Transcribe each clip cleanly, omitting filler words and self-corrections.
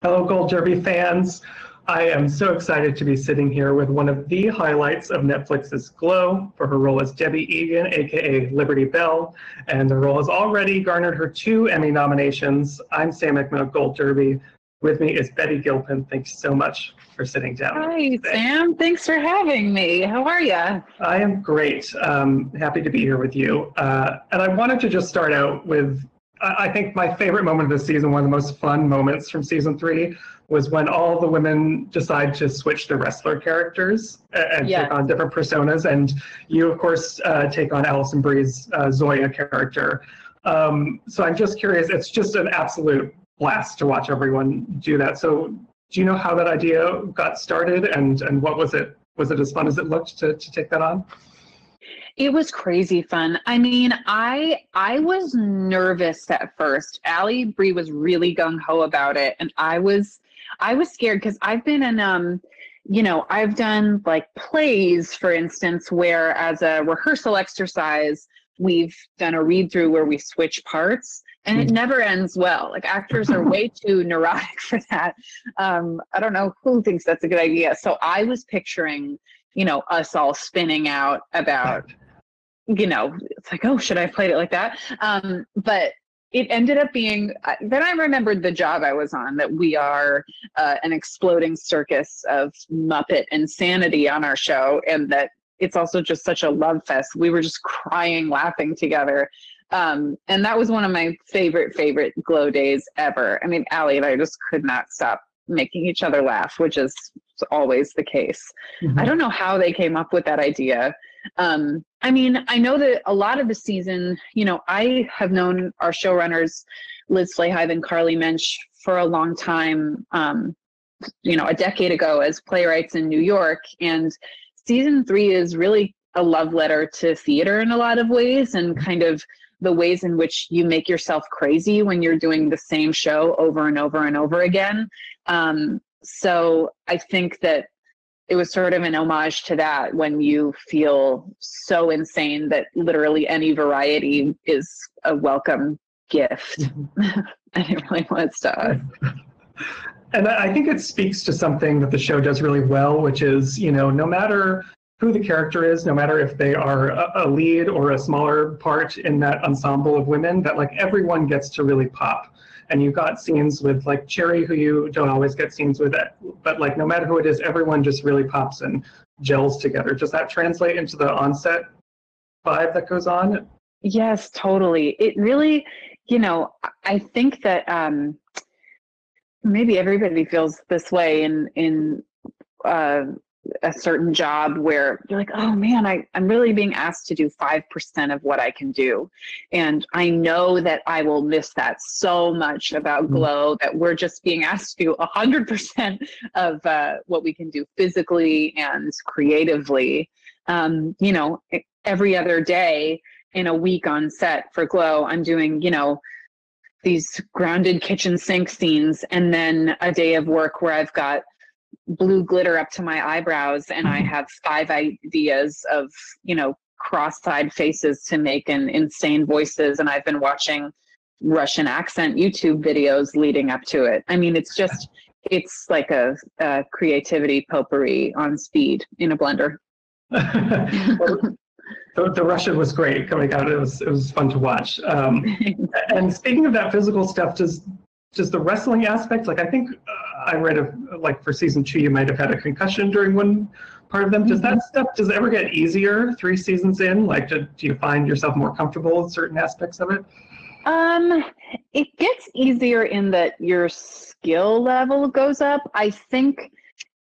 Hello, Gold Derby fans. I am so excited to be sitting here with one of the highlights of Netflix's Glow for her role as Debbie Egan, aka Liberty Bell, and the role has already garnered her 2 Emmy nominations. I'm Sam Eckmann of Gold Derby. With me is Betty Gilpin. Thanks so much for sitting down. Hi, Sam. Thanks for having me. How are you? I am great. Happy to be here with you. And I wanted to just start out with I think my favorite moment of the season, one of the most fun moments from season 3, was when all the women decide to switch the wrestler characters and take on different personas. And you, of course, take on Alison Brie's Zoya character. So I'm just curious, it's just an absolute blast to watch everyone do that. So do you know how that idea got started and what was it? Was it as fun as it looked to take that on? It was crazy fun. I mean, I was nervous at first. Allie Brie was really gung-ho about it, and I was scared because I've been in I've done like plays, for instance, where as a rehearsal exercise, we've done a read-through where we switch parts, and it never ends well. Like, actors are way too neurotic for that. I don't know who thinks that's a good idea. So I was picturing, us all spinning out about, it's like, oh, should I have played it like that? But it ended up being, then I remembered the job I was on, that we are an exploding circus of Muppet-insanity on our show, and that it's also just such a love fest. We were just crying, laughing together. And that was one of my favorite Glow days ever. I mean, Allie and I just could not stop making each other laugh, which is always the case. I don't know how they came up with that idea. I mean, I know that a lot of the season, I have known our showrunners, Liz Flahive and Carly Mensch, for a long time, a decade ago as playwrights in New York. And season 3 is really a love letter to theater in a lot of ways, and kind of the ways in which you make yourself crazy when you're doing the same show over and over and over again. So I think that it was sort of an homage to that, when you feel so insane that literally any variety is a welcome gift. And it really was to us. And I think it speaks to something that the show does really well, which is, no matter who the character is, no matter if they are a lead or a smaller part in that ensemble of women, that like everyone gets to really pop. And you've got scenes with like Cherry, who you don't always get scenes with, but like no matter who it is, everyone just really pops and gels together. Does that translate into the on-set vibe that goes on? Yes, totally. It really, I think that maybe everybody feels this way in a certain job, where you're like, oh man, I'm really being asked to do 5% of what I can do. And I know that I will miss that so much about Glow, that we're just being asked to do 100% of what we can do physically and creatively. Every other day in a week on set for Glow, I'm doing, these grounded kitchen sink scenes, and then a day of work where I've got blue glitter up to my eyebrows, and I have 5 ideas of, cross-eyed faces to make and insane voices. And I've been watching Russian accent YouTube videos leading up to it. I mean, it's like a creativity potpourri on speed in a blender. The Russian was great coming out. It was fun to watch. And speaking of that physical stuff, does the wrestling aspect, like I think I read like for season 2, you might have had a concussion during one part of them. Does that stuff, does it ever get easier 3 seasons in? Like, do you find yourself more comfortable with certain aspects of it? It gets easier in that your skill level goes up. I think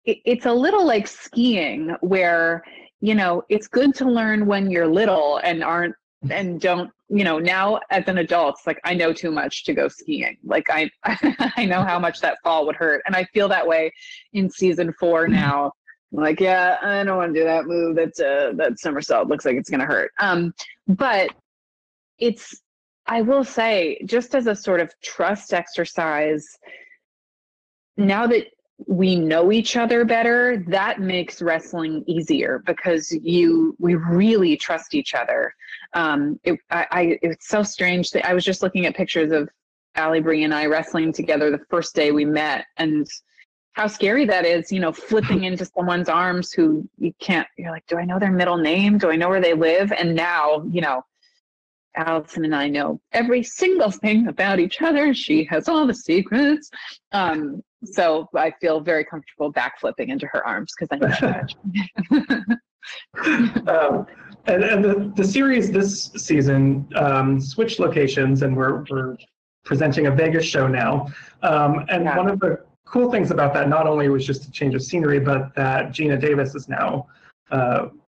it's a little like skiing, where, it's good to learn when you're little and don't, now as an adult, it's like, I know too much to go skiing. Like I know how much that fall would hurt. And I feel that way in season 4 now. I'm like, yeah, I don't want to do that move. That somersault looks like it's going to hurt. But I will say, just as a sort of trust exercise, now that we know each other better, that makes wrestling easier, because we really trust each other. It's so strange that I was just looking at pictures of Allie Brie and I wrestling together the first day we met, and how scary that is, flipping into someone's arms who you're like, do I know their middle name? Do I know where they live? And now, Alison and I know every single thing about each other. She has all the secrets. So I feel very comfortable backflipping into her arms because I know she has. And the series this season switched locations, and we're presenting a Vegas show now. One of the cool things about that not only was just a change of scenery, but that Geena Davis is now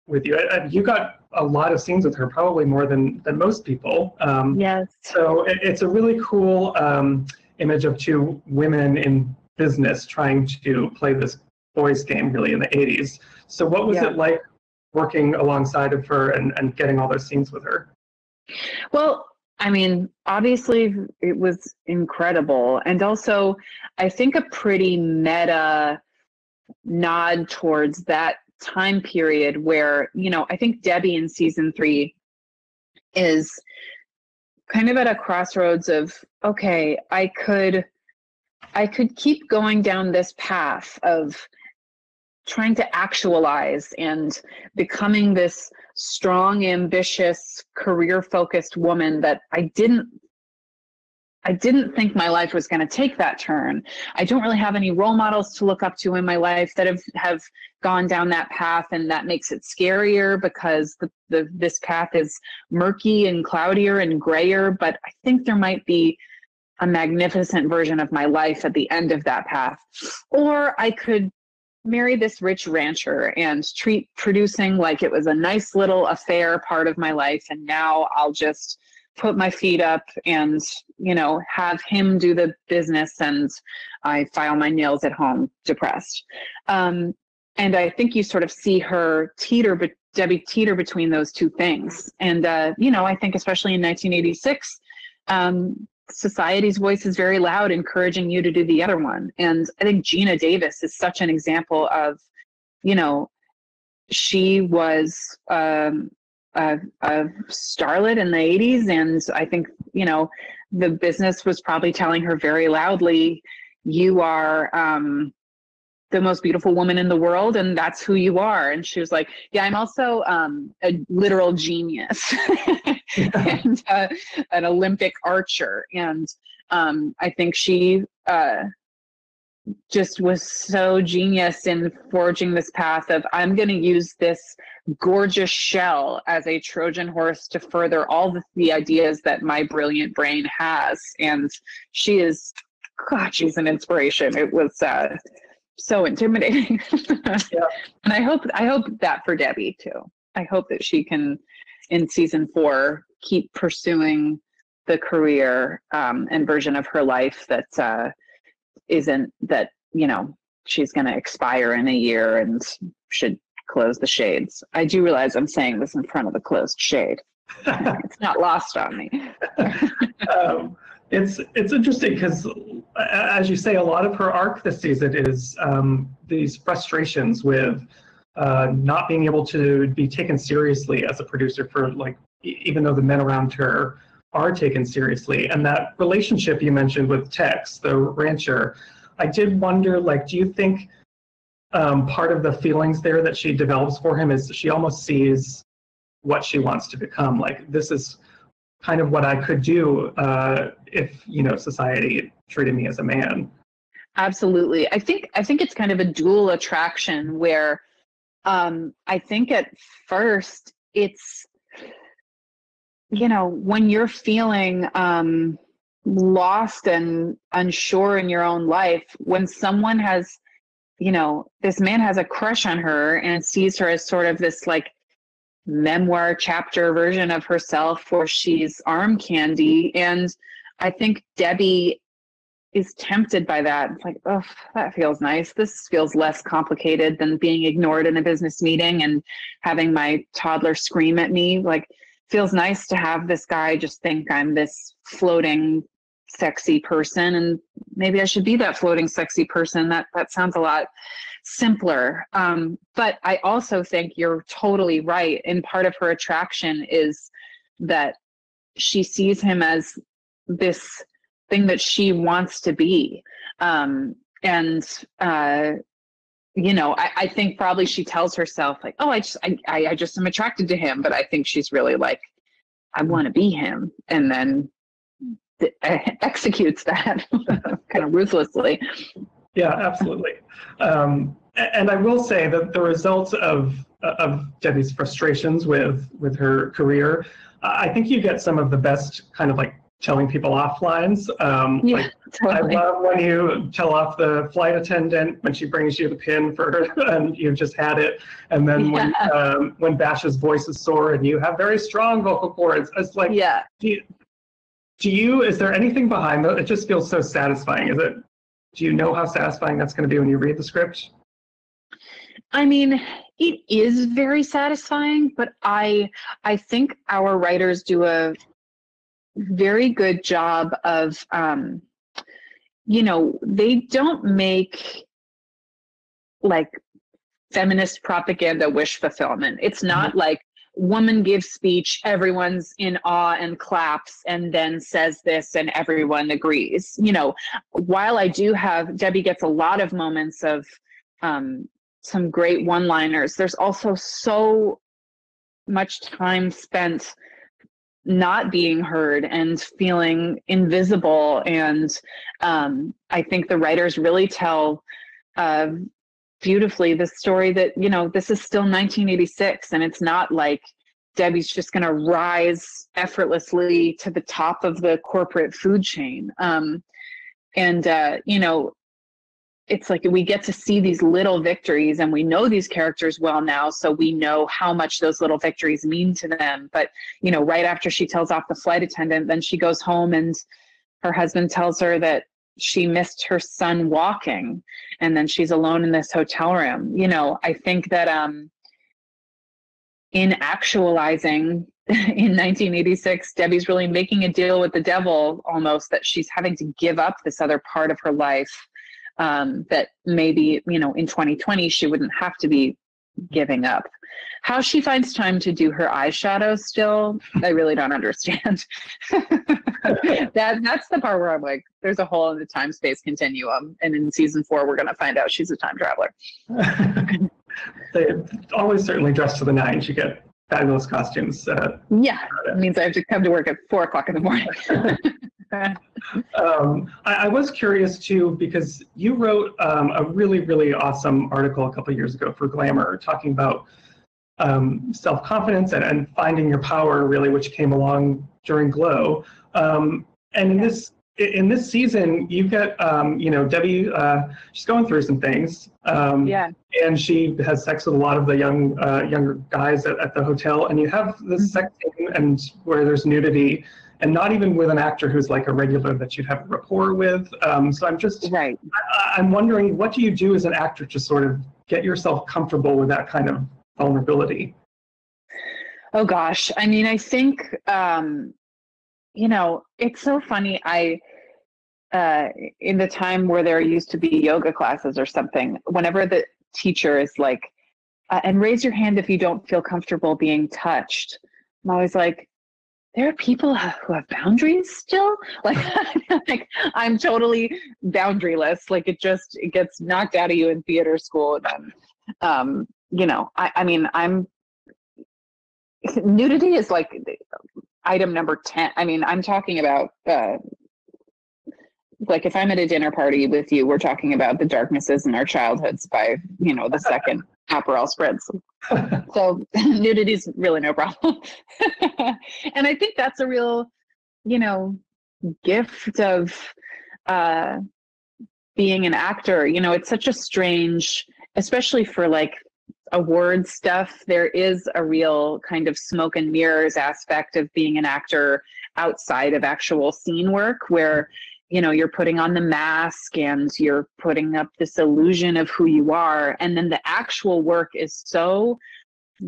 with you. You got a lot of scenes with her, probably more than most people. Yes. So it's a really cool image of two women in business trying to play this boys game really in the 80s. So what was it like working alongside of her and getting all those scenes with her? Well, I mean, obviously it was incredible. And also, I think a pretty meta nod towards that time period where, I think Debbie in season 3 is kind of at a crossroads of, okay, I could keep going down this path of trying to actualize and becoming this strong, ambitious, career-focused woman that I didn't think my life was going to take that turn. I don't really have any role models to look up to in my life that have gone down that path, and that makes it scarier because this path is murky and cloudier and grayer, but I think there might be a magnificent version of my life at the end of that path. Or I could marry this rich rancher and treat producing like it was a nice little affair part of my life, and now I'll just put my feet up and have him do the business, and I file my nails at home depressed. And I think you sort of see her Debbie teeter between those two things. And I think especially in 1986, society's voice is very loud, encouraging you to do the other one. And I think Geena Davis is such an example of, she was a starlet in the 80s. And I think, the business was probably telling her very loudly, you are the most beautiful woman in the world, and that's who you are. And she was like, yeah, I'm also a literal genius and an Olympic archer. And I think she just was so genius in forging this path of, I'm going to use this gorgeous shell as a Trojan horse to further all the ideas that my brilliant brain has. And she's an inspiration. It was so intimidating. Yeah. And I hope that for Debbie too. I hope that she can, in season 4, keep pursuing the career and version of her life that isn't that, she's going to expire in a year and should close the shades. I do realize I'm saying this in front of the closed shade. It's not lost on me. It's interesting because, as you say, a lot of her arc this season is these frustrations with not being able to be taken seriously as a producer for, even though the men around her are taken seriously. And that relationship you mentioned with Tex, the rancher, I did wonder, do you think part of the feelings there that she develops for him is she almost sees what she wants to become? This is kind of what I could do if society treated me as a man. Absolutely. I think it's kind of a dual attraction where I think at first it's, when you're feeling lost and unsure in your own life, when someone has, this man has a crush on her and sees her as sort of this memoir chapter version of herself where she's arm candy. And I think Debbie is tempted by that. It's like, oh, that feels nice. This feels less complicated than being ignored in a business meeting and having my toddler scream at me. Feels nice to have this guy just think I'm this floating sexy person, and maybe I should be that floating sexy person. That sounds a lot simpler. But I also think you're totally right. And part of her attraction is that she sees him as this thing that she wants to be. You know, I think probably she tells herself like, oh, I just am attracted to him. But I think she's really like, I want to be him. And then executes that kind of ruthlessly. Yeah, absolutely. And I will say that the results of Debbie's frustrations with her career, I think you get some of the best kind of like telling people off lines. Like, totally. I love when you tell off the flight attendant when she brings you the pin for her and you've just had it. And then when Bash's voice is sore and you have very strong vocal cords, it's like, is there anything behind that? It just feels so satisfying. Do you know how satisfying that's going to be when you read the script? I mean, it is very satisfying, but I think our writers do a very good job of, you know, they don't make like feminist propaganda wish fulfillment. It's not like woman gives speech, everyone's in awe and claps and then says this and everyone agrees. You know, while I do have, Debbie gets a lot of moments of some great one-liners, there's also so much time spent not being heard and feeling invisible. And I think the writers really tell beautifully the story that, you know, this is still 1986 and it's not like Debbie's just going to rise effortlessly to the top of the corporate food chain. You know, it's like we get to see these little victories and we know these characters well now, so we know how much those little victories mean to them. But, you know, right after she tells off the flight attendant, then she goes home and her husband tells her that she missed her son walking, and then she's alone in this hotel room. You know, I think that in actualizing in 1986, Debbie's really making a deal with the devil almost, that she's having to give up this other part of her life that maybe, you know, in 2020 she wouldn't have to be giving up. How she finds time to do her eyeshadow still, I really don't understand. That's the part where I'm like, there's a hole in the time-space continuum, and in season 4 we're going to find out she's a time traveler. They always certainly dress to the nines. You get fabulous costumes. Yeah, it means I have to come to work at 4 o'clock in the morning. I was curious too, because you wrote a really, really awesome article a couple of years ago for Glamour talking about self-confidence and finding your power, really, which came along during Glow. And in this season, you get, you know, Debbie, she's going through some things. And she has sex with a lot of the younger guys at the hotel. And you have this sex scene and where there's nudity, and not even with an actor who's like a regular that you'd have a rapport with. So I'm just, I'm wondering, what do you do as an actor to sort of get yourself comfortable with that kind of vulnerability? Oh gosh, I mean, I think, you know, it's so funny. In the time where there used to be yoga classes or something, whenever the teacher is like, and raise your hand if you don't feel comfortable being touched, I'm always like, there are people who have boundaries still? Like, like I'm totally boundaryless. Like it gets knocked out of you in theater school. And then, you know, I mean, nudity is like item number 10. I mean, I'm talking about, like if I'm at a dinner party with you, we're talking about the darknesses in our childhoods by, you know, the second Aperol spritz. So nudity is really no problem. And I think that's a real, you know, gift of being an actor. You know, it's such a strange, especially for like award stuff, there is a real kind of smoke and mirrors aspect of being an actor outside of actual scene work, where, you know, you're putting on the mask and you're putting up this illusion of who you are. And then the actual work is so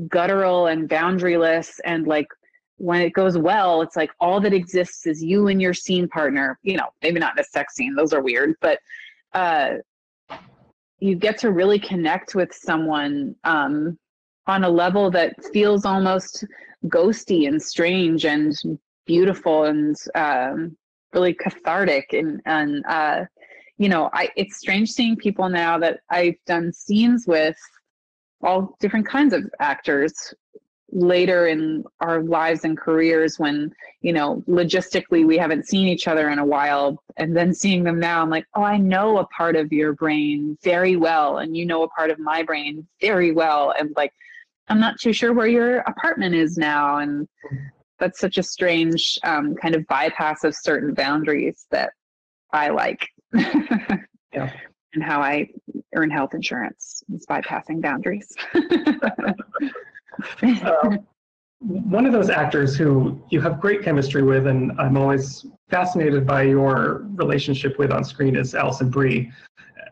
guttural and boundaryless. And like, when it goes well, it's like all that exists is you and your scene partner, you know, maybe not in a sex scene, those are weird, but you get to really connect with someone on a level that feels almost ghosty and strange and beautiful. And really cathartic. And you know, it's strange seeing people now that I've done scenes with, all different kinds of actors later in our lives and careers, when, you know, logistically we haven't seen each other in a while, and then seeing them now, I'm like, oh, I know a part of your brain very well, and you know a part of my brain very well, and like, I'm not too sure where your apartment is now. And that's such a strange kind of bypass of certain boundaries that I like. Yeah. And how I earn health insurance is bypassing boundaries. One of those actors who you have great chemistry with, and I'm always fascinated by your relationship with on screen, is Alison Brie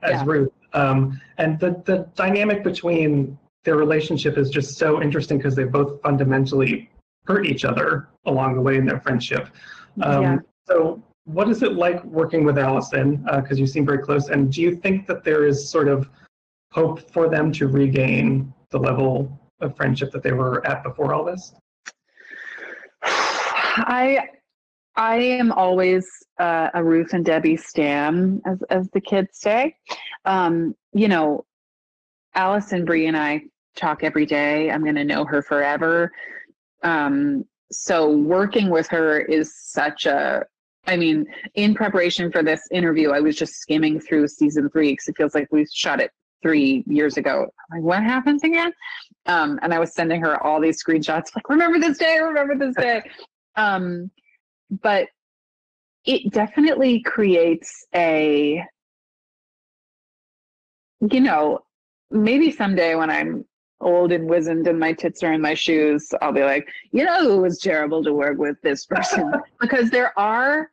as Ruth. And the dynamic between their relationship is just so interesting because they both fundamentally hurt each other along the way in their friendship. So what is it like working with Alison? Because you seem very close. And do you think that there is sort of hope for them to regain the level of friendship that they were at before all this? I am always a Ruth and Debbie stan, as the kids say. You know, Alison Brie and I talk every day. I'm going to know her forever. So working with her is such a, I mean, in preparation for this interview, I was just skimming through season 3 because it feels like we shot it 3 years ago. Like, what happens again? And I was sending her all these screenshots, like, remember this day, remember this day. But it definitely creates a, you know, maybe someday when I'm old and wizened and my tits are in my shoes, I'll be like, you know, it was terrible to work with this person. Because there are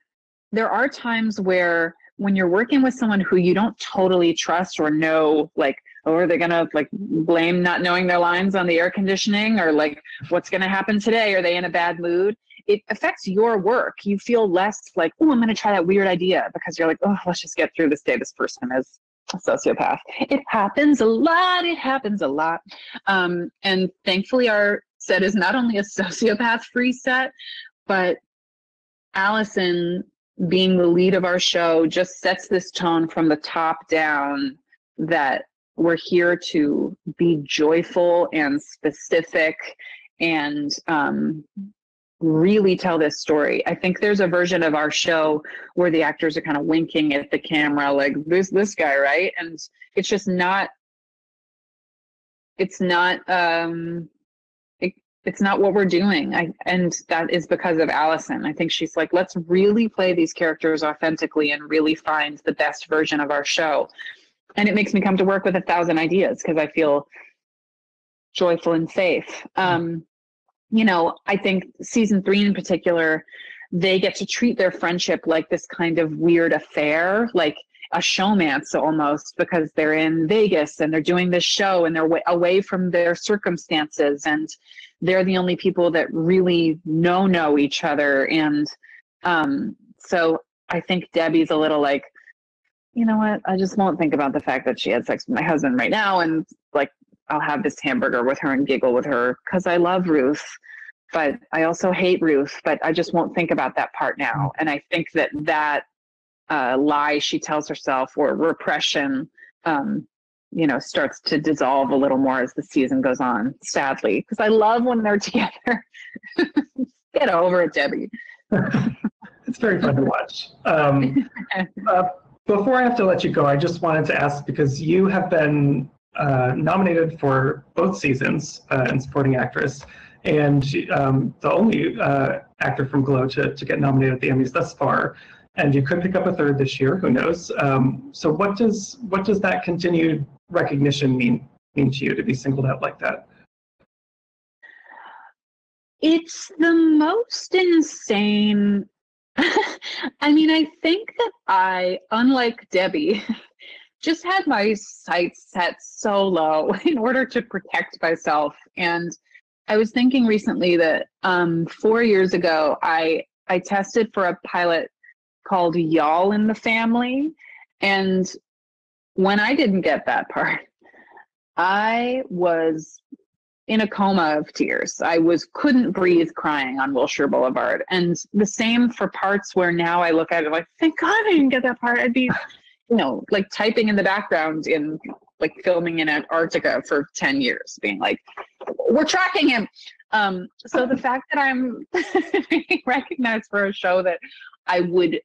times where when you're working with someone who you don't totally trust or know, like, oh, are they gonna like blame not knowing their lines on the air conditioning, or like what's gonna happen today? Are they in a bad mood? It affects your work. You feel less like, oh, I'm gonna try that weird idea, because you're like, oh, let's just get through this day. This person is a sociopath. It happens a lot. It happens a lot. And thankfully our set is not only a sociopath-free set, but Alison, being the lead of our show, just sets this tone from the top down that we're here to be joyful and specific and really tell this story. I think there's a version of our show where the actors are kind of winking at the camera, like, this guy, right? And it's just not, it's not what we're doing. And that is because of Alison. I think she's like, let's really play these characters authentically and really find the best version of our show. And it makes me come to work with 1,000 ideas because I feel joyful and safe. You know, I think season 3 in particular, they get to treat their friendship like this kind of weird affair, like a showmance almost, because they're in Vegas and they're doing this show and they're away from their circumstances, and they're the only people that really know each other. And so I think Debbie's a little like, you know what, I just won't think about the fact that she had sex with my husband right now, and like, I'll have this hamburger with her and giggle with her because I love Ruth, but I also hate Ruth, but I just won't think about that part now. And I think that lie she tells herself, or repression, you know, starts to dissolve a little more as the season goes on, sadly, because I love when they're together. Get over it, Debbie. It's very fun to watch. Before I have to let you go, I just wanted to ask, because you have been nominated for both seasons in supporting actress, and the only actor from Glow to get nominated at the Emmys thus far, and you could pick up a third this year, who knows. So what does that continued recognition mean to you, to be singled out like that? It's the most insane. I mean, I think that I, unlike Debbie, just had my sights set so low in order to protect myself. And I was thinking recently that 4 years ago, I tested for a pilot called Y'all in the Family. And when I didn't get that part, I was in a coma of tears. I couldn't breathe crying on Wilshire Boulevard. And the same for parts where now I look at it like, thank God I didn't get that part. I'd be, like typing in the background in like filming in Antarctica for 10 years, being like, we're tracking him. So the fact that I'm recognized for a show that I would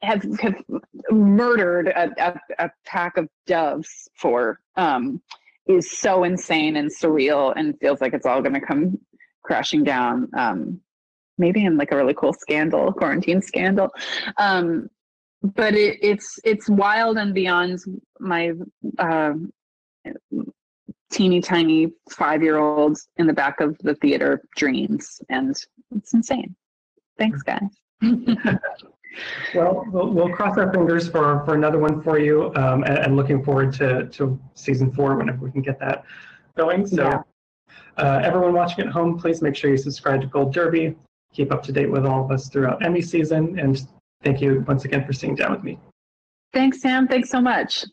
have murdered a pack of doves for is so insane and surreal, and feels like it's all going to come crashing down. Maybe in like a really cool quarantine scandal. But it's wild and beyond my teeny tiny 5-year-old in the back of the theater dreams, and it's insane. Thanks, guys. Well, we'll cross our fingers for another one for you, and looking forward to season 4 whenever we can get that going. So, everyone watching at home, please make sure you subscribe to Gold Derby. Keep up to date with all of us throughout Emmy season, and thank you once again for sitting down with me. Thanks, Sam. Thanks so much.